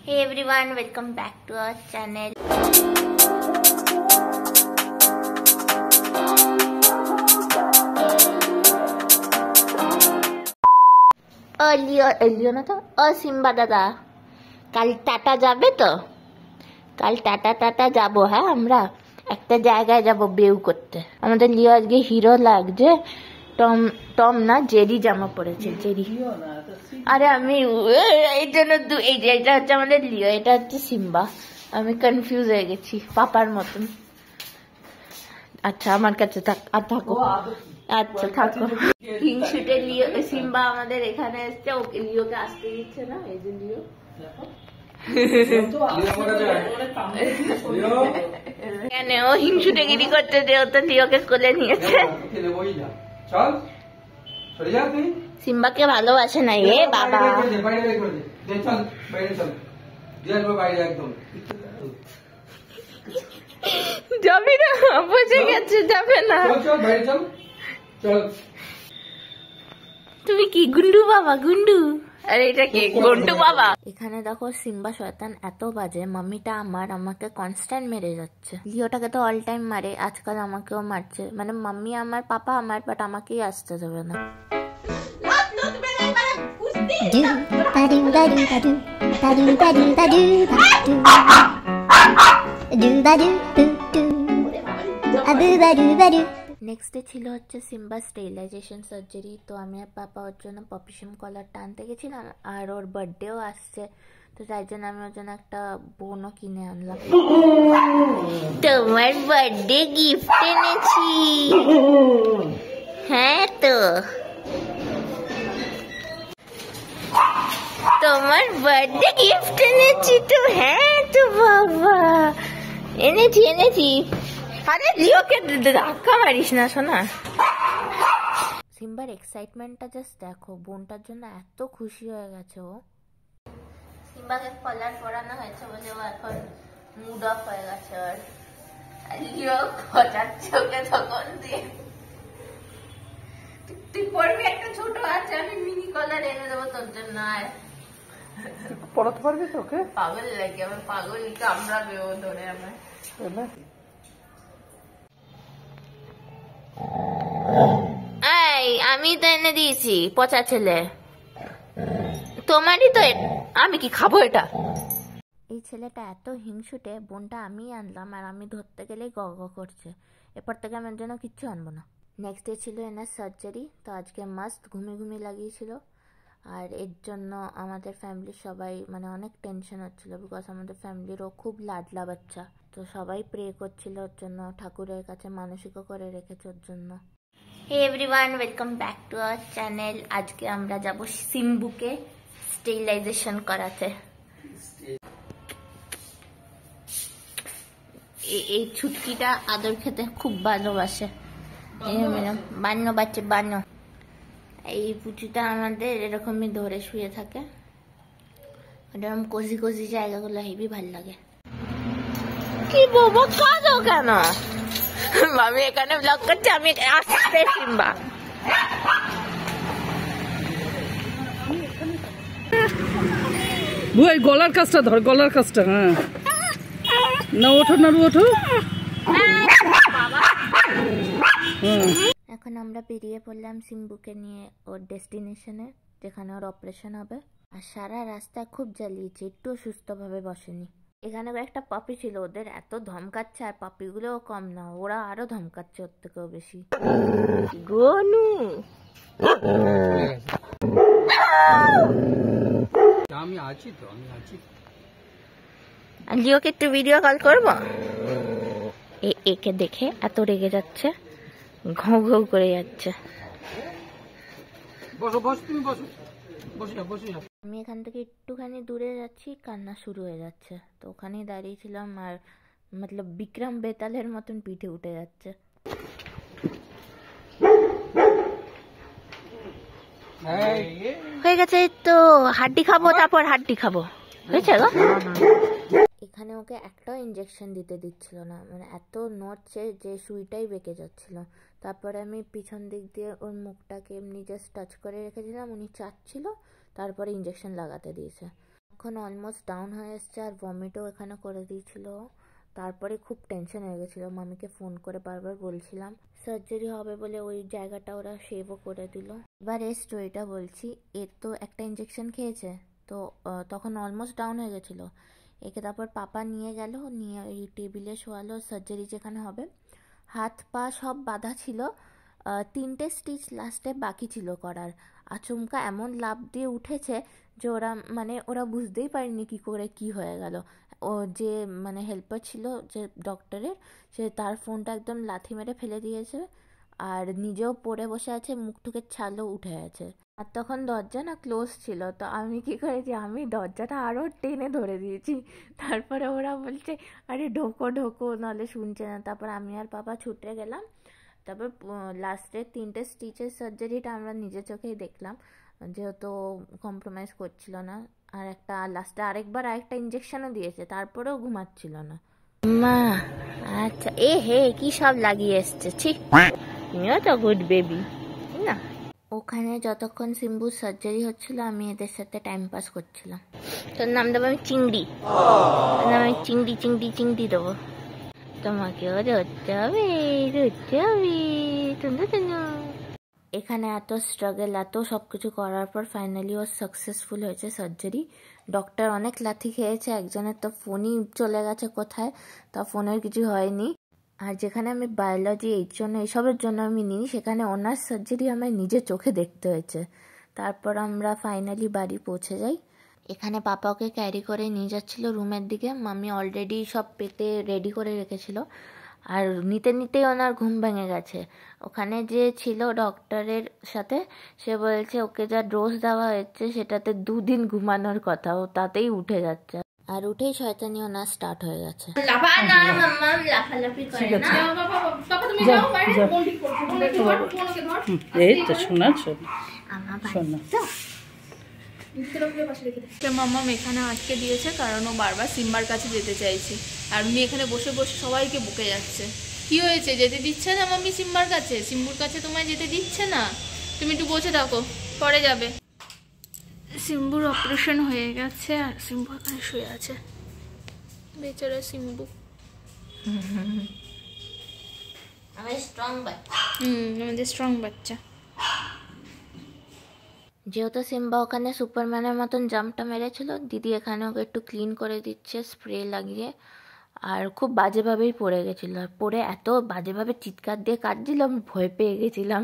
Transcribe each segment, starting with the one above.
Hey everyone, welcome back to our channel. লিও না তো Simba দাদা, কাল টাটা যাবে তো? কাল টাটা যাবো। হ্যাঁ, আমরা একটা জায়গায় যাব বেউ করতে। আমাদের লিও আজকে হিরো লাগছে। টম টম না, জেরি জামা পড়েছে। জেরি, আরে আমি এই জন্য এই যে এটা হচ্ছে আমাদের লিও, এটা হচ্ছে সিম্বা। আমি কনফিউজ হয়ে গেছি, পাপার মতন। আচ্ছা, আমার কাছে থাকো। আচ্ছা থাকো। কিংশুটে লিও সিম্বা আমাদের এখানে এসছে, ওকে লিওকে আসতে দিচ্ছে না। এই যে লিও কেন ও হিংসুটে গিরি করতে, যে ও তো লিওকে কোলে নিয়েছে। সিম্বাকে ভালোবাসে না এ বাবা। যাবি না, বুঝে গেছে যাবে না। তুমি কি গুন্ডু বাবা? গুন্ডু? আরে এটা কি গুন্ডু বাবা? এখানে দেখো সিম্বা শয়তান এত বাজে। মাম্মিটা আমাকে কনস্ট্যান্ট মেরে যাচ্ছে। লিওটাকে তো অল টাইম মারে, আজকাল আমাকেও মারছে। মানে মাম্মি আমার, পাপা আমার, বাট আমাকেই আসতে দেবে না। নেক্সট ডে ছিল হচ্ছে সিম্বা স্টেরিলাইজেশন সার্জারি। তো আমি আর পাপা ওর জন্য পপিসম কলার টানতে গেছিলাম, আর ওর বার্থডেও আসছে, তো তাই জন্য আমি ওর জন্য একটা বোনও কিনে আনলাম। তোমার বার্থডে গিফট এনেছি। হ্যাঁ তো তোমার বার্থডে গিফট এনেছি তো। হ্যাঁ তো বাবা, এনেছি। আরে লিওকে ধাক্কা মারিস না সোনা। সিম্বার এক্সাইটমেন্টটা জাস্ট দেখো, বোনটার জন্য এত খুশি হয়ে গেছে ও। সিম্বাকে কলার পরানো হয়েছে বলে ও এখন মুড অফ হয়ে গেছে। আর লিও খোঁচাচ্ছে ওকে তখন দিয়ে। তুই পরবি, একটা ছোট আছে, আমি মিনি কলার এনে দেবো তোর জন্য। আর পড়াতে পারবি তো ওকে? পাগল লাগে আমার, পাগল কামড়াবে ও ধরে আমার। আমি তো এনে দিয়েছি, পচা ছেলে। তোমারই তো। আমি কি খাবো এটা? এই ছেলেটা এত হিংসুটে, বোনটা আমি আনলাম আর আমি ধরতে গেলেই গ গ করছে। এরপর থেকে আমার জন্য কিচ্ছু আনবো না। নেক্সট ডে ছিল এনার সার্জারি। তো আজকে মাস্ট ঘুমিয়ে লাগিয়েছিল। আর এর জন্য আমাদের ফ্যামিলির সবাই মানে অনেক টেনশন হচ্ছিল, বিকজ আমাদের ফ্যামিলিরও খুব লাডলা বাচ্চা। তো সবাই প্রে করছিল ওর জন্য, ঠাকুরের কাছে মানসিকও করে রেখেছে ওর জন্য। Hey everyone, welcome back to our channel. আজকে আমরা যাব সিম্বুকে স্টেরিলাইজেশন করাতে। এই ছুটকিটা আদর খেতে খুব ভালোবাসে। বান্য বাচ্চা বান্য। এই পুচুটা আমাদের এরকমই ধরে শুয়ে থাকে। এরকম কোজি জায়গাগুলো হেবি ভাল লাগে। কি বাবা কাঁদো কেন? আমি এখানে ব্লগ করছি, আমি আসতে সিম্বা। বুয়াই গলার কাজটা ধর, গলার কাজটা। হ্যাঁ না, ওঠো না, ওঠো। এখন আমরা বেরিয়ে পড়লাম সিম্বুকে নিয়ে ওর ডেস্টিনেশনে, যেখানে ওর অপারেশন হবে। আর সারা রাস্তায় খুব জ্বালিয়েছে, একটুও সুস্থভাবে বসেনি। এখানে একটা পাপি ছিল, ওদের এত ধমকাচ্ছে, আর পাপিগুলোও কম না, ওরা আরো ধমকাচ্ছে ওর থেকেও বেশি। গনু আমি আছি তো, আর লিওকে একটু ভিডিও কল করবো। একে দেখে এত রেগে যাচ্ছে, ঘৌ ঘৌ করে যাচ্ছে। আমি এখান থেকে একটুখানি দূরে যাচ্ছি, কান্না শুরু হয়ে যাচ্ছে। তো ওখানেই দাঁড়িয়েছিলাম, আর মতলব বিক্রম বেতালের মতন পিঠে উঠে যাচ্ছে। হয়ে গেছে তো, হাড্ডি খাবো, তারপর হাড্ডি খাবো। হয়েছে গো। এখানে ওকে একটাও ইঞ্জেকশন দিতে দিচ্ছিল না, মানে এত নড়ছে যে সুইটাই বেঁকে যাচ্ছিল। তারপরে আমি পিছন দিক দিয়ে ওর মুখটাকে এমনি জাস্ট টাচ করে রেখেছিলাম, উনি চাচ্ছিল, তারপরে ইঞ্জেকশন লাগাতে দিয়েছে। এখন অলমোস্ট ডাউন হয়ে এসছে আর ভমিটও এখানে করে দিয়েছিল। তারপরে খুব টেনশন হয়ে গেছিলো, মামিকে ফোন করে বারবার বলছিলাম। সার্জারি হবে বলে ওই জায়গাটা ওরা শেভও করে দিল। এবার এই স্টোরিটা বলছি। এর তো একটা ইঞ্জেকশন খেয়েছে, তো তখন অলমোস্ট ডাউন হয়ে গেছিলো। একে তারপর পাপা নিয়ে গেল, নিয়ে এই টেবিলে শোয়ালো। সার্জারি যেখানে হবে, হাত পা সব বাঁধা ছিল, 3টে স্টিচ লাস্টে বাকি ছিল করার। আচমকা এমন লাফ দিয়ে উঠেছে যে ওরা বুঝতেই পারেনি কী করে কী হয়ে গেল। ও যে হেল্পার ছিল যে ডক্টরের, সে তার ফোনটা একদম লাথি মেরে ফেলে দিয়েছে, আর নিজেও পড়ে বসে আছে, মুখ টুকের ছালও উঠে আছে। আর তখন দরজা না ক্লোজ ছিল, তো আমি কি করেছি, আমি দরজাটা আরও টেনে ধরে দিয়েছি। তারপরে ওরা বলছে আরে ঢোকো ঢোকো, নাহলে শুনছে না। তারপর আমি আর পাপা ছুটে গেলাম। তারপর লাস্টের 3টে স্টিচের সার্জারিটা আমরা নিজের চোখেই দেখলাম, যেহেতু কম্প্রোমাইজ করছিল না। আর একটা লাস্টে আরেকটা ইঞ্জেকশনও দিয়েছে, তারপরেও ঘুমাচ্ছিল না। মা আচ্ছা, হে কি সব লাগিয়ে এসছে, ঠিক তুমিও তো গুড বেবি না। ওখানে যতক্ষণ সিম্বুর সার্জারি হচ্ছিল আমি এদের সাথে টাইম পাস করছিলাম। তোর নাম দেবো আমি চিংড়ি, চিংড়ি চিংড়ি চিংড়ি দেবো। তোমাকেও ধরতে হবে, এখানে এত স্ট্রাগল, এত সব কিছু করার পর ফাইনালি ও সাকসেসফুল হয়েছে সার্জারি। ডক্টর অনেক লাথি খেয়েছে, একজনের তো ফোনই চলে গেছে কোথায়, তা ফোনের কিছু হয়নি। আর যেখানে আমি বায়োলজি এইসবের জন্য আমি নিই, সেখানে ওনার সার্জারি আমার নিজের চোখে দেখতে হয়েছে। তারপর আমরা ফাইনালি বাড়ি পৌঁছে যাই। এখানে পাপা ওকে ক্যারি করে নিয়ে যাচ্ছিল রুমের দিকে। মামি অলরেডি সব পেতে রেডি করে রেখেছিল, আর নিতে নিতেই ওনার ঘুম ভেঙে গেছে। ওখানে যে ছিল ডক্টরের সাথে, সে বলছে ওকে যা ডোজ দেওয়া হয়েছে সেটাতে 2 দিন ঘুমানোর কথা, ও তাতেই উঠে যাচ্ছে। আর উঠেই শয়তানি ওনার স্টার্ট হয়ে গেছে। এই তো শোনা মাম্মাম এখানে আটকে দিয়েছে, কারণ ও বারবার সিম্বার কাছে যেতে চাইছে, আর উনি এখানে বসে বসে সবাইকে বকে যাচ্ছে। কি হয়েছে, যেতে দিচ্ছে না মাম্মি সিম্বার কাছে? সিম্বুর কাছে তোমায় যেতে দিচ্ছে না? তুমি একটু বসে থাকো, পরে যাবে। সিম্বুর অপারেশন হয়ে গেছে আর সিম্বু এখানে শুয়ে আছে, বেচারা সিম্বু। আমাদের স্ট্রং বাচ্চা। যেহেতু সিম্বা ওখানে সুপারম্যানের মতন জাম্পটা মেরেছিল, দিদি এখানে ওকে একটু ক্লিন করে দিচ্ছে স্প্রে লাগিয়ে। আর খুব বাজেভাবেই পড়ে গেছিলো, আর পড়ে এত বাজেভাবে চিৎকার দিয়ে কাঁদছিল, আমি ভয় পেয়ে গেছিলাম।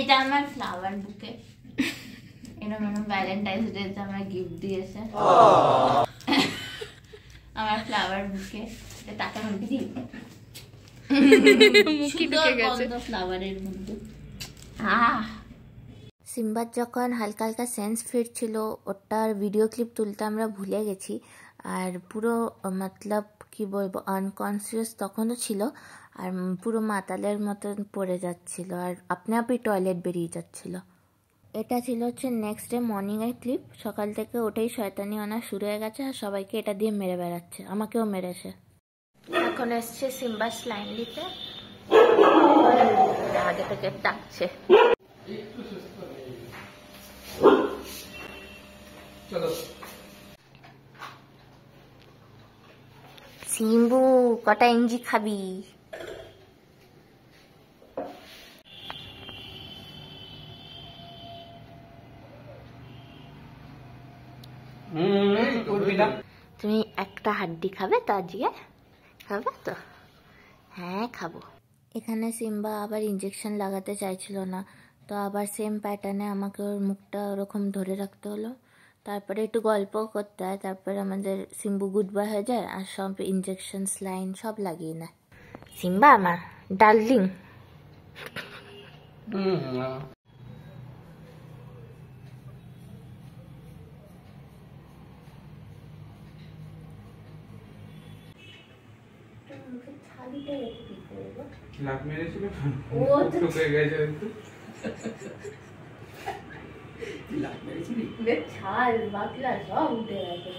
এটা আমার ফ্লাওয়ার বুকে, এটা ভ্যালেন্টাইন্স ডেতে আমার গিফট দিয়েছে। আমার ফ্লাওয়ার বুকে টাকা দিই, ফ্লাওয়ারের মধ্যে। সিম্বার যখন হালকা হালকা সেন্স ফিরছিল, ওটার ভিডিও ক্লিপ তুলতে আমরা ভুলে গেছি। আর পুরো কি বলবো, আনকনসিয়াস তখনও ছিল, আর পুরো মাতালের মতন পড়ে যাচ্ছিল, আর আপনি টয়লেট বেরিয়ে যাচ্ছিল। এটা ছিল নেক্সট ডে মর্নিংয়ের ক্লিপ। সকাল থেকে ওটাই শয়তানি আনা শুরু হয়ে গেছে, আর সবাইকে এটা দিয়ে মেরে বেড়াচ্ছে, আমাকেও মেরেছে। এখন এসছে সিম্বার স্লাইম দিতে, আগে থেকে ডাকছে। সিম্বু কটা ইঞ্জি খাবি? তুমি একটা হাড্ডি খাবে তো আজকে? খাবে তো? হ্যাঁ খাবো। এখানে সিম্বা আবার ইঞ্জেকশন লাগাতে চাইছিল না, তো আবার সেম প্যাটার্নে আমাকে ওর মুখটা ওরকম ধরে রাখতে হলো। তারপরে একটু গল্প করতে হয়, তারপরে আমাদের সিম্বু গুড বাই হয়ে যায়, আর সব ইঞ্জেকশন স্লাইন সব লাগিয়ে নেয়। সিম্বা আমার ডার্লিং। ছাল বাকলা সব উঠে গেছে।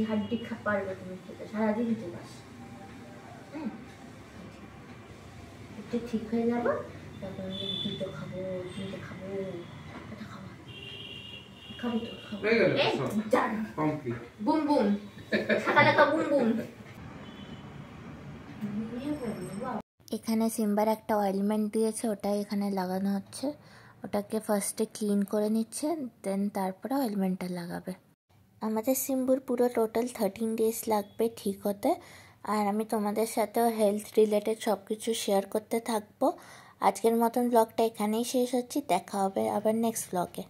হাড্ডি পারবে তুমি খেতে, সারাদিন চলাস। একটু ঠিক হয়ে যাবো, তারপর দুটো খাবো, তিনটে খাবো। খাবি তো হয়ে গেল এই সব জান complete. Boom boom Shakalaka boom boom. এখানে সিম্বার একটা অয়েলমেন্ট দিয়েছে, ওটাই এখানে লাগানো হচ্ছে। ওটাকে ফার্স্টে ক্লিন করে নিচ্ছে, দেন তারপরে অয়েলমেন্টটা লাগাবে। আমাদের সিম্বুর পুরো টোটাল 13 ডেজ লাগবে ঠিক হতে। আর আমি তোমাদের সাথেও হেলথ রিলেটেড সব কিছু শেয়ার করতে থাকবো। আজকের মতন ব্লগটা এখানেই শেষ হচ্ছে, দেখা হবে আবার নেক্সট ব্লগে।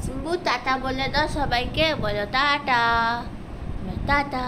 সিম্বু টাটা বলে দাও সবাইকে, বলো টাটা টাটা।